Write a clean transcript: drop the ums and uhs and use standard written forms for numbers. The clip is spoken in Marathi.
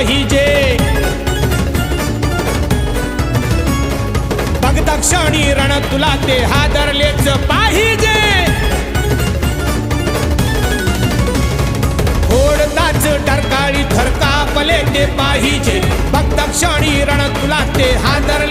पाहिजे बघता क्षणी रण तुला ते हादरलेच पाहिजे फोडताच डरकाळी थरकापले ते पाहिजे बघता क्षणी रण तुला ते हादरले